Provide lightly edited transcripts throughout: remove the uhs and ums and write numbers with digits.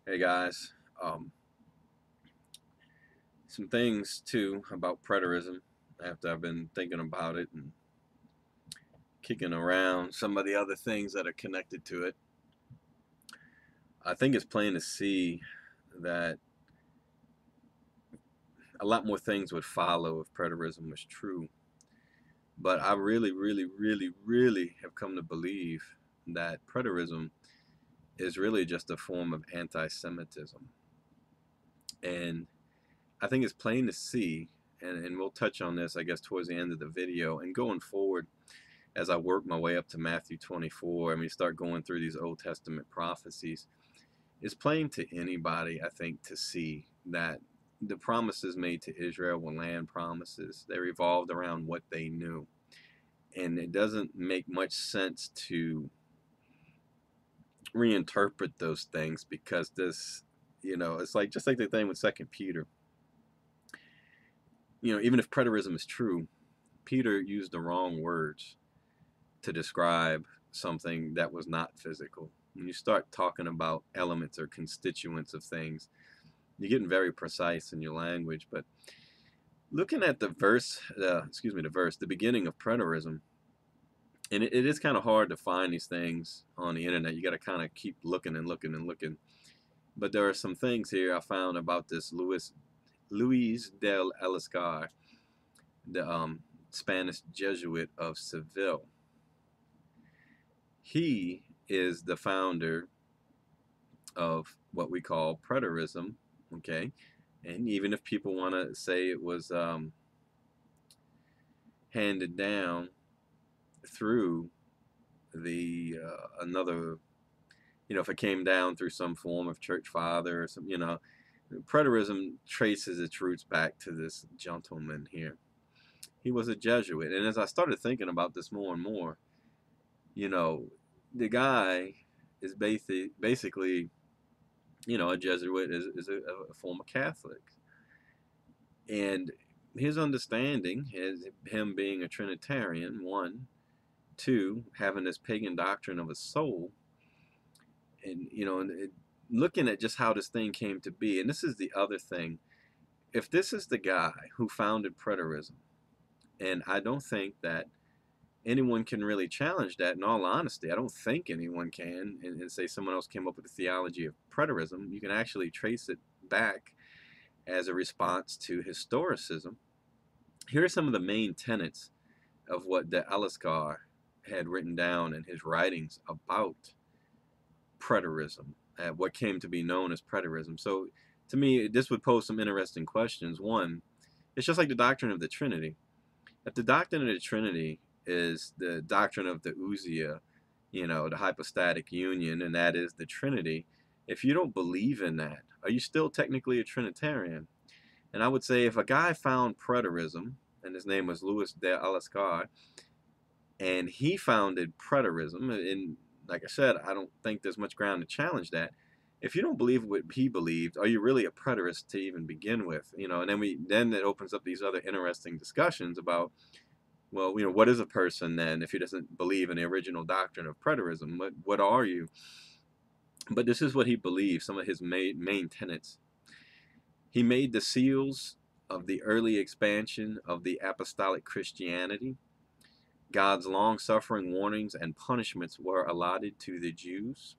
Hey guys, some things too about preterism after I've been thinking about it and kicking around some of the other things that are connected to it. I think it's plain to see that a lot more things would follow if preterism was true. But I really have come to believe that preterism is really just a form of anti Semitism. And I think it's plain to see, and we'll touch on this, I guess, towards the end of the video. And going forward, as I work my way up to Matthew 24 and we start going through these Old Testament prophecies, it's plain to anybody, I think, to see that the promises made to Israel were land promises. They revolved around what they knew. And it doesn't make much sense to reinterpret those things because it's like just like the thing with Second Peter. Even if preterism is true, Peter used the wrong words to describe something that was not physical. When you start talking about elements or constituents of things, you're getting very precise in your language. But looking at the the beginning of preterism, and it is kind of hard to find these things on the internet. You got to kind of keep looking and looking and looking. But there are some things here I found about this Luis del Alascar, the Spanish Jesuit of Seville. He is the founder of what we call preterism, okay? And even if people want to say it was handed down through the another, if it came down through some form of church father or some, preterism traces its roots back to this gentleman here. He was a Jesuit, and as I started thinking about this more and more, you know, the guy is basically, a Jesuit is a former Catholic. And his understanding is him being a Trinitarian, one, two, having this pagan doctrine of a soul, and, looking at just how this thing came to be. And this is the other thing. If this is the guy who founded preterism, and I don't think that anyone can really challenge that. In all honesty, I don't think anyone can and say someone else came up with the theology of preterism. You can actually trace it back as a response to historicism. Here are some of the main tenets of what de Alascar had written down in his writings about preterism, what came to be known as preterism. So to me, this would pose some interesting questions. One, it's just like the doctrine of the Trinity. If the doctrine of the Trinity is the doctrine of the ousia, the hypostatic union, and that is the Trinity, if you don't believe in that, are you still technically a Trinitarian? And I would say if a guy found preterism, and his name was Louis de Alascar, and he founded preterism, and like I said, I don't think there's much ground to challenge that. If you don't believe what he believed, are you really a preterist to even begin with? And then it opens up these other interesting discussions about, well, what is a person then if he doesn't believe in the original doctrine of preterism? What are you? But this is what he believed, some of his main tenets. He made the seals of the early expansion of the apostolic Christianity. God's long-suffering warnings and punishments were allotted to the Jews.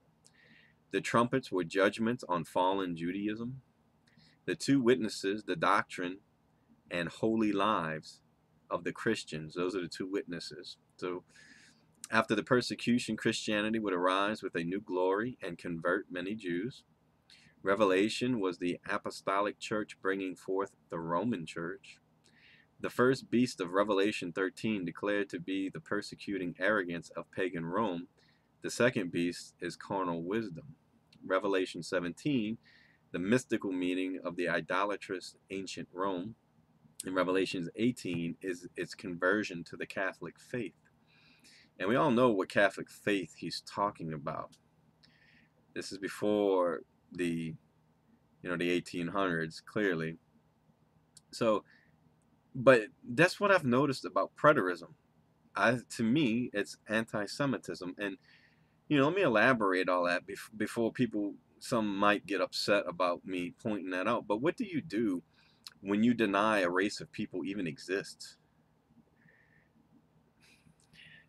The trumpets were judgments on fallen Judaism. The two witnesses, the doctrine and holy lives of the Christians. Those are the two witnesses. So after the persecution, Christianity would arise with a new glory and convert many Jews. Revelation was the apostolic church bringing forth the Roman church. The first beast of Revelation 13 declared to be the persecuting arrogance of pagan Rome. The second beast is carnal wisdom. Revelation 17, the mystical meaning of the idolatrous ancient Rome. In Revelation 18 is its conversion to the Catholic faith. And we all know what Catholic faith he's talking about. This is before the 1800s, clearly. So, but that's what I've noticed about preterism. To me, it's anti-Semitism. And, let me elaborate all that before people some might get upset about me pointing that out, but what do you do when you deny a race of people even exists?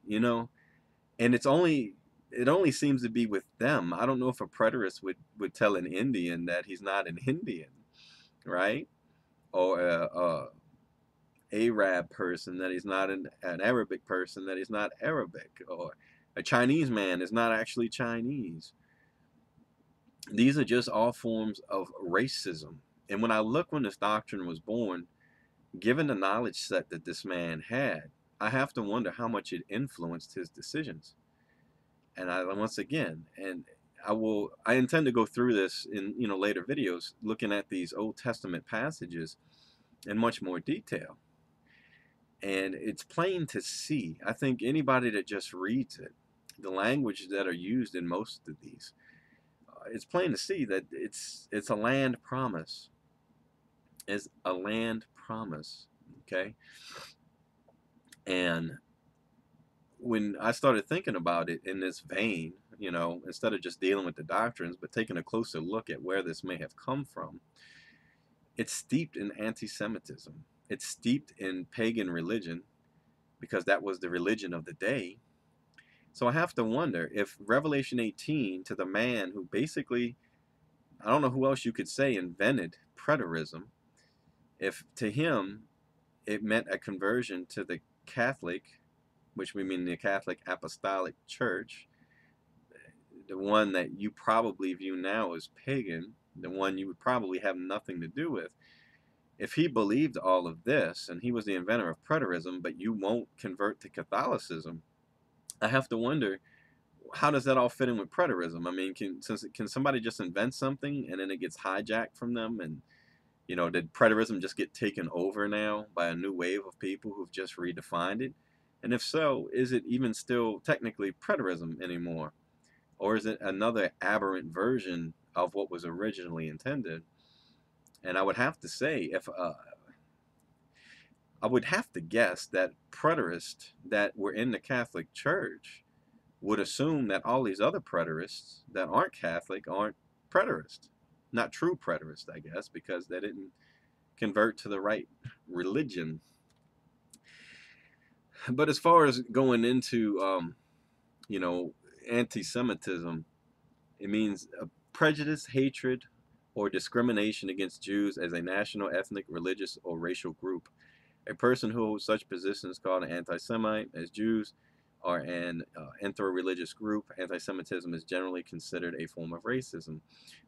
You know, and it only seems to be with them. I don't know if a preterist would tell an Indian that he's not an Indian, right? Or a Arab person that he's not an Arabic person that he's not Arabic, or a Chinese man is not actually Chinese. These are just all forms of racism. And when I look when this doctrine was born, given the knowledge set that this man had, I have to wonder how much it influenced his decisions. And once again, and I intend to go through this in later videos, looking at these Old Testament passages in much more detail. And it's plain to see. I think anybody that just reads it, the language that are used in most of these, it's plain to see that it's a land promise. It's a land promise, okay? And when I started thinking about it in this vein, instead of just dealing with the doctrines, but taking a closer look at where this may have come from, it's steeped in anti-Semitism. It's steeped in pagan religion, because that was the religion of the day. So I have to wonder if Revelation 18, to the man who basically, I don't know who else you could say, invented preterism, if to him it meant a conversion to the Catholic, which we mean the Catholic Apostolic Church, the one that you probably view now as pagan, the one you would probably have nothing to do with. If he believed all of this and he was the inventor of preterism, but you won't convert to Catholicism, I have to wonder, how does that all fit in with preterism? I mean, can somebody just invent something and then it gets hijacked from them? And did preterism just get taken over now by a new wave of people who've just redefined it? And if so, is it even still technically preterism anymore? Or is it another aberrant version of what was originally intended? And I would have to say, I would have to guess that preterists that were in the Catholic Church would assume that all these other preterists that aren't Catholic aren't preterists. Not true preterists, I guess, because they didn't convert to the right religion. But as far as going into, anti-Semitism, it means prejudice, hatred, or discrimination against Jews as a national, ethnic, religious, or racial group. A person who holds such positions is called an anti-Semite. As Jews are an inter-religious group, anti-Semitism is generally considered a form of racism.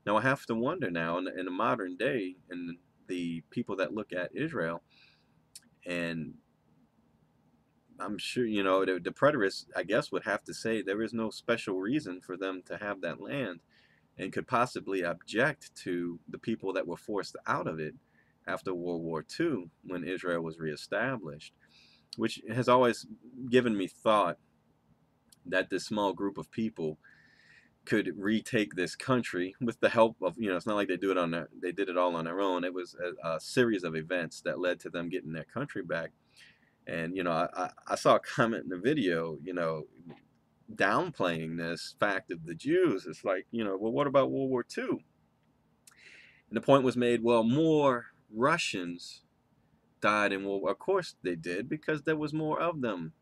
Now, I have to wonder now, in the modern day, in the people that look at Israel, and I'm sure, the preterists, I guess, would have to say there is no special reason for them to have that land, and could possibly object to the people that were forced out of it after World War II, when Israel was reestablished, which has always given me thought that this small group of people could retake this country with the help of, it's not like they did it all on their own. It was a series of events that led to them getting their country back. And, I saw a comment in the video, downplaying this fact of the Jews. It's like, well, what about World War II? And the point was made, well, more Russians died in World War. Of course they did, because there was more of them.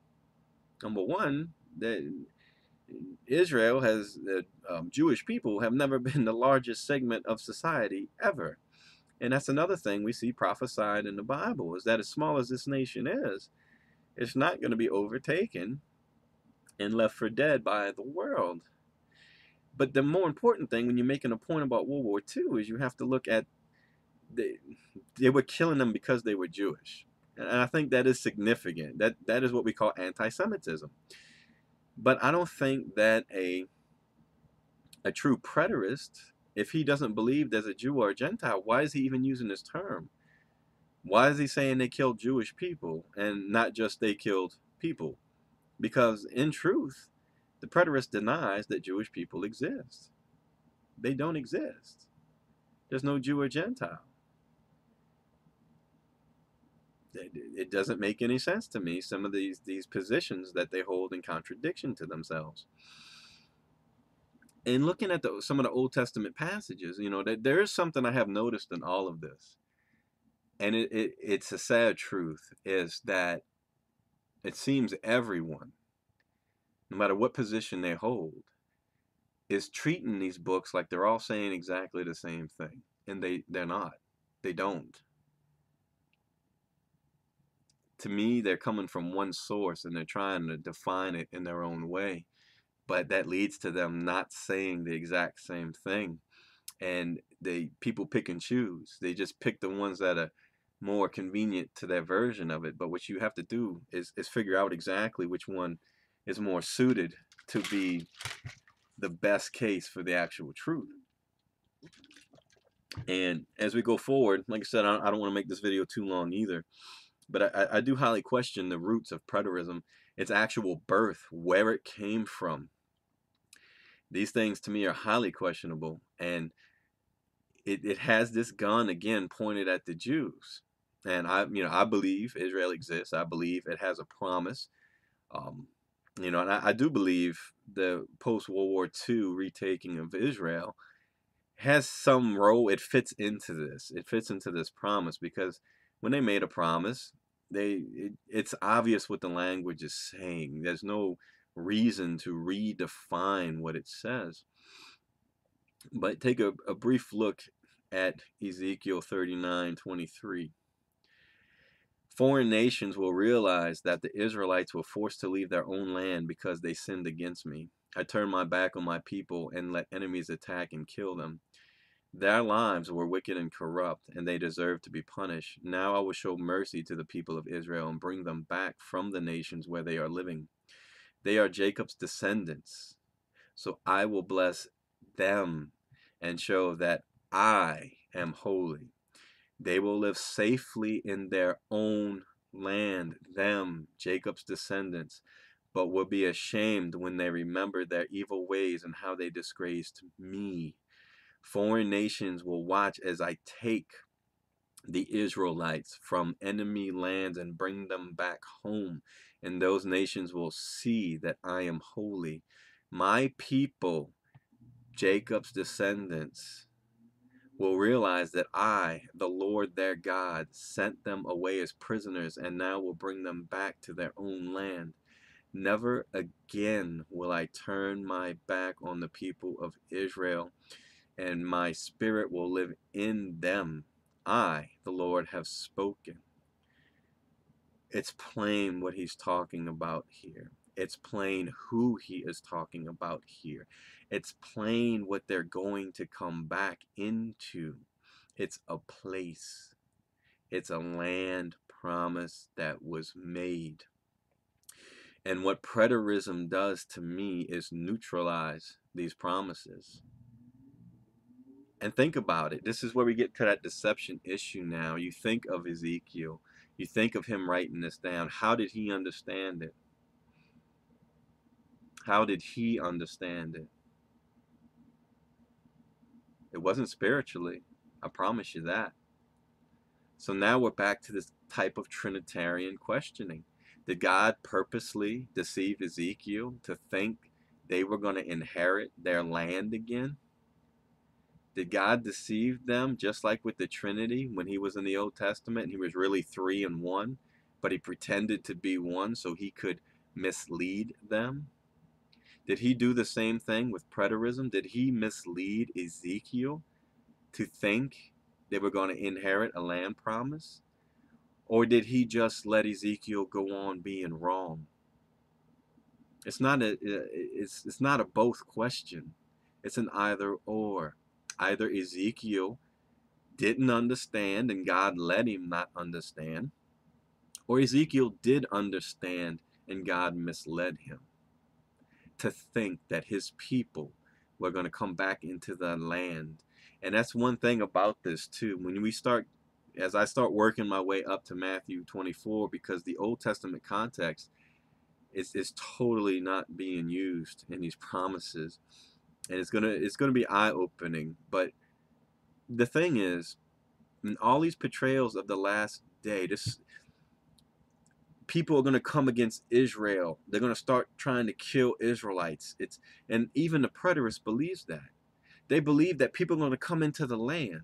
Number one, Israel has, Jewish people have never been the largest segment of society ever. And that's another thing we see prophesied in the Bible, is that as small as this nation is, it's not going to be overtaken and left for dead by the world. But the more important thing when you're making a point about World War II is you have to look at, they were killing them because they were Jewish. And I think that is significant. That is what we call anti-Semitism. But I don't think that a true preterist, if he doesn't believe there's a Jew or a Gentile, why is he even using this term? Why is he saying they killed Jewish people and not just they killed people? Because in truth, the preterist denies that Jewish people exist. They don't exist. There's no Jew or Gentile. It doesn't make any sense to me, some of these positions that they hold in contradiction to themselves. And looking at some of the Old Testament passages, there is something I have noticed in all of this, and it's a sad truth, is that it seems everyone, no matter what position they hold, is treating these books like they're all saying exactly the same thing, and they're not. They don't. To me, they're coming from one source and they're trying to define it in their own way, but that leads to them not saying the exact same thing. And people pick and choose. They just pick the ones that are more convenient to their version of it. But what you have to do is figure out exactly which one is more suited to be the best case for the actual truth. And as we go forward, like I said, I don't want to make this video too long either, but I do highly question the roots of preterism, its actual birth, where it came from. These things to me are highly questionable, and it has this gun again pointed at the Jews. And I believe Israel exists. I believe it has a promise. Um, and I do believe the post-World War II retaking of Israel has some role. It fits into this. It fits into this promise, because when they made a promise, it's obvious what the language is saying. There's no reason to redefine what it says. But take a brief look at Ezekiel 39:23. Foreign nations will realize that the Israelites were forced to leave their own land because they sinned against me. I turned my back on my people and let enemies attack and kill them. Their lives were wicked and corrupt, and they deserve to be punished. Now I will show mercy to the people of Israel and bring them back from the nations where they are living. They are Jacob's descendants, so I will bless them and show that I am holy. They will live safely in their own land, them, Jacob's descendants, but will be ashamed when they remember their evil ways and how they disgraced me. Foreign nations will watch as I take the Israelites from enemy lands and bring them back home, and those nations will see that I am holy. My people, Jacob's descendants, will realize that I, the Lord their God, sent them away as prisoners and now will bring them back to their own land. Never again will I turn my back on the people of Israel, and my spirit will live in them. I, the Lord, have spoken. It's plain what he's talking about here. It's plain who he is talking about here. It's plain what they're going to come back into. It's a place. It's a land promise that was made. And what preterism does to me is neutralize these promises. And think about it. This is where we get to that deception issue now. You think of Ezekiel. You think of him writing this down. How did he understand it? How did he understand it? It wasn't spiritually. I promise you that. So now we're back to this type of Trinitarian questioning. Did God purposely deceive Ezekiel to think they were going to inherit their land again? Did God deceive them just like with the Trinity when he was in the Old Testament and he was really three in one, but he pretended to be one so he could mislead them? Did he do the same thing with preterism? Did he mislead Ezekiel to think they were going to inherit a land promise? Or did he just let Ezekiel go on being wrong? It's not a both question. It's an either or. Either Ezekiel didn't understand and God let him not understand, or Ezekiel did understand and God misled him to think that his people were going to come back into the land. And that's one thing about this too. As I start working my way up to Matthew 24, because the Old Testament context is totally not being used in these promises, and it's gonna be eye-opening. But the thing is, in all these portrayals of the last day, people are going to come against Israel. They're going to start trying to kill Israelites. And even the preterist believes that. They believe that people are going to come into the land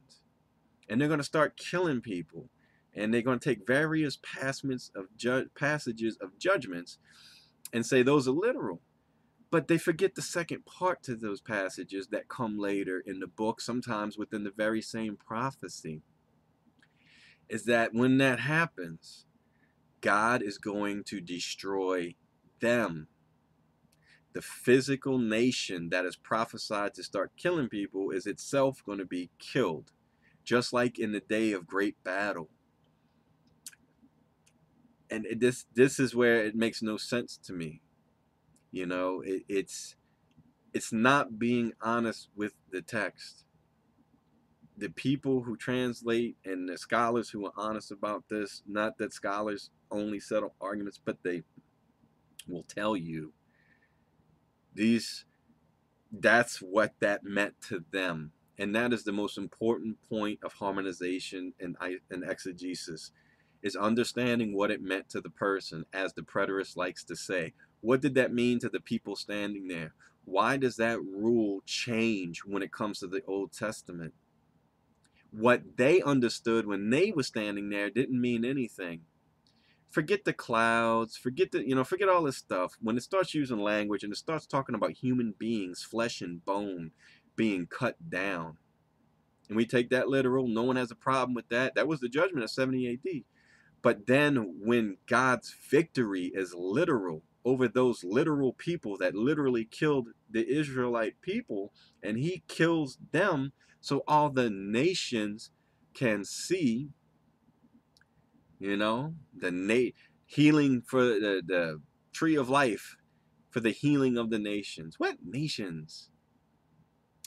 and they're going to start killing people, and they're going to take various passages of judgments and say those are literal. But they forget the second part to those passages that come later in the book, sometimes within the very same prophecy, is that when that happens, God is going to destroy them. The physical nation that is prophesied to start killing people is itself going to be killed, just like in the day of great battle. And this is where it makes no sense to me. You know, it's not being honest with the text. The people who translate and the scholars who are honest about this, not that scholars only settle arguments, but they will tell you that's what that meant to them. And that is the most important point of harmonization and exegesis, is understanding what it meant to the person, as the preterist likes to say. What did that mean to the people standing there? Why does that rule change when it comes to the Old Testament? What they understood when they were standing there didn't mean anything. Forget the clouds, forget all this stuff. When it starts using language and it starts talking about human beings, flesh and bone, being cut down, and we take that literal, no one has a problem with that. That was the judgment of 70 AD. But then when God's victory is literal over those literal people that literally killed the Israelite people, and he kills them so all the nations can see, the healing for the tree of life, for the healing of the nations. What nations?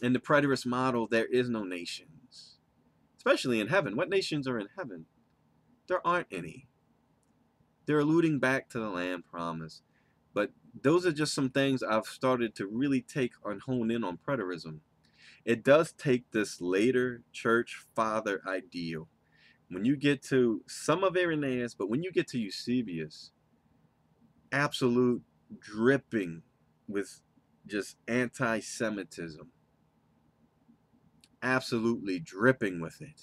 In the preterist model, there is no nations, especially in heaven. What nations are in heaven? There aren't any. They're alluding back to the land promise. But those are just some things I've started to really take and hone in on preterism. It does take this later church father ideal. When you get to some of Irenaeus, but when you get to Eusebius, absolute dripping with just anti-Semitism. Absolutely dripping with it.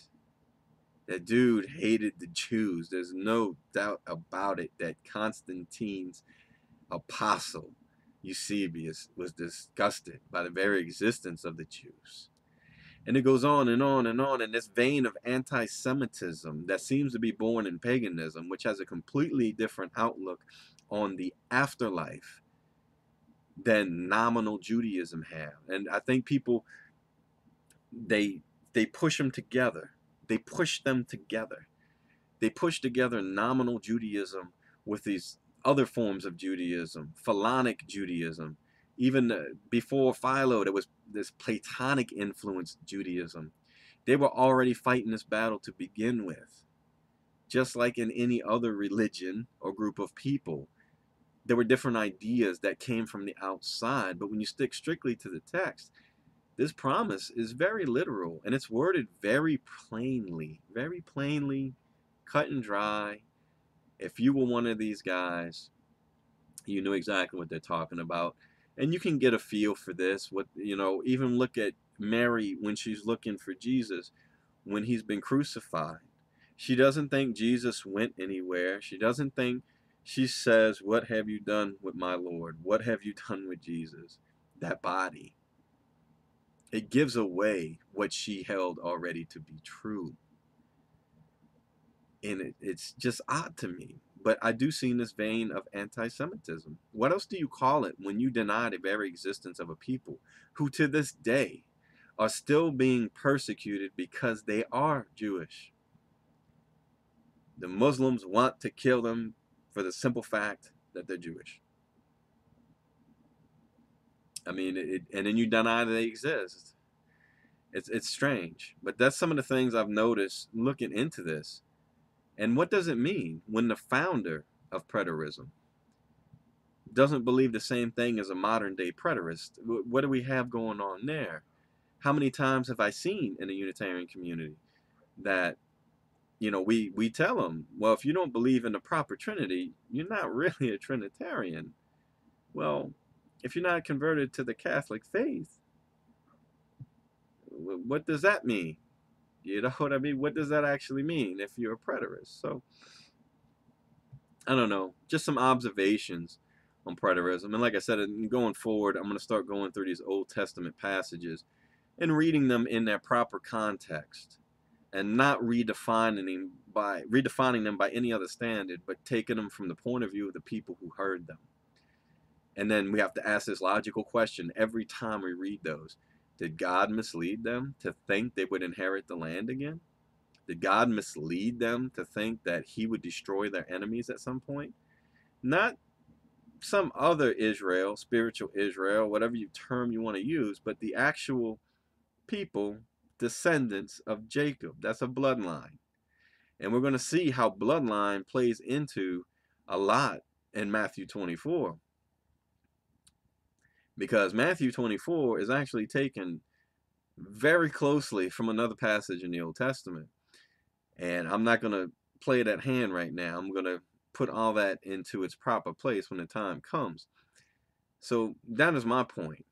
That dude hated the Jews. There's no doubt about it that Constantine's apostle, Eusebius, was disgusted by the very existence of the Jews. And it goes on and on and on in this vein of anti-Semitism that seems to be born in paganism, which has a completely different outlook on the afterlife than nominal Judaism have. And I think people, they push them together. They push them together. They push together nominal Judaism with these other forms of Judaism, Philonic Judaism. Even before Philo, there was this Platonic influenced Judaism. They were already fighting this battle to begin with. Just like in any other religion or group of people, there were different ideas that came from the outside. But when you stick strictly to the text, this promise is very literal, and it's worded very plainly, cut and dry. If you were one of these guys, you knew exactly what they're talking about. And you can get a feel for this. Even look at Mary when she's looking for Jesus when he's been crucified. She doesn't think Jesus went anywhere. She says, "What have you done with my Lord? What have you done with Jesus?" That body. It gives away what she held already to be true. And it's just odd to me. But I do see in this vein of anti-Semitism. What else do you call it when you deny the very existence of a people who to this day are still being persecuted because they are Jewish? The Muslims want to kill them for the simple fact that they're Jewish. I mean, and then you deny that they exist. It's strange. But that's some of the things I've noticed looking into this. And what does it mean when the founder of preterism doesn't believe the same thing as a modern day preterist? What do we have going on there? How many times have I seen in the Unitarian community that, we tell them, well, if you don't believe in the proper Trinity, you're not really a Trinitarian. Well, if you're not converted to the Catholic faith, what does that mean? You know what I mean? What does that actually mean if you're a preterist? So, I don't know. Just some observations on preterism. And like I said, going forward, I'm going to start going through these Old Testament passages and reading them in their proper context, and not redefining them by any other standard, but taking them from the point of view of the people who heard them. And then we have to ask this logical question every time we read those. Did God mislead them to think they would inherit the land again? Did God mislead them to think that he would destroy their enemies at some point? Not some other Israel, spiritual Israel, whatever term you want to use, but the actual people, descendants of Jacob. That's a bloodline. And we're going to see how bloodline plays into a lot in Matthew 24. Because Matthew 24 is actually taken very closely from another passage in the Old Testament. And I'm not going to play that hand right now. I'm going to put all that into its proper place when the time comes. So that is my point.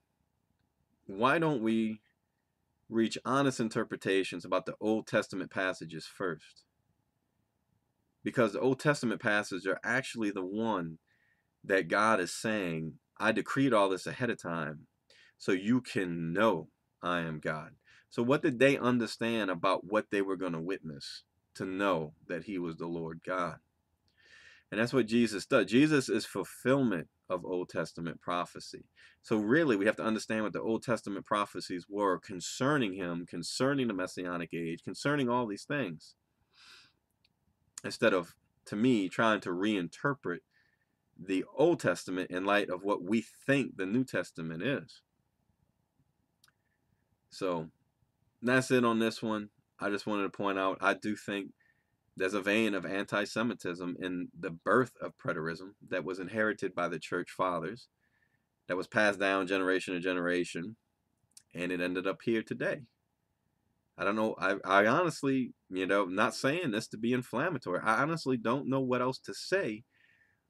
Why don't we reach honest interpretations about the Old Testament passages first? Because the Old Testament passages are actually the one that God is saying, I decreed all this ahead of time so you can know I am God. So what did they understand about what they were going to witness to know that he was the Lord God? And that's what Jesus does. Jesus is fulfillment of Old Testament prophecy. So really, we have to understand what the Old Testament prophecies were concerning him, concerning the Messianic age, concerning all these things. Instead of, to me, trying to reinterpret the Old Testament in light of what we think the New Testament is. So that's it on this one. I just wanted to point out, I do think there's a vein of anti-Semitism in the birth of preterism that was inherited by the church fathers, that was passed down generation to generation, and it ended up here today. I don't know. I honestly, not saying this to be inflammatory. I honestly don't know what else to say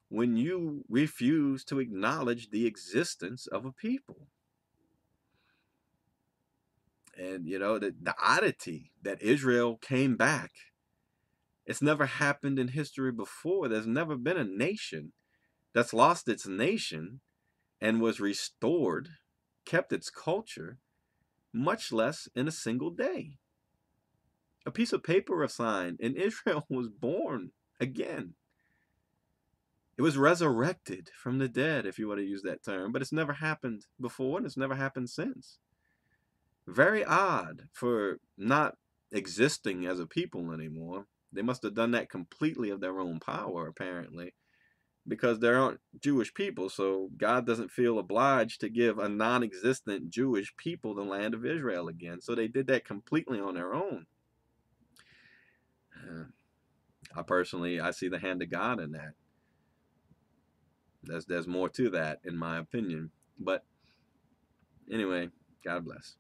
when you refuse to acknowledge the existence of a people. And, the oddity that Israel came back. It's never happened in history before. There's never been a nation that's lost its nation and was restored, kept its culture, much less in a single day. A piece of paper assigned, and Israel was born again. It was resurrected from the dead, if you want to use that term, but it's never happened before, and it's never happened since. Very odd for not existing as a people anymore. They must have done that completely of their own power, apparently, because there aren't Jewish people, so God doesn't feel obliged to give a non-existent Jewish people the land of Israel again. So they did that completely on their own. I see the hand of God in that. There's more to that, in my opinion. But anyway, God bless.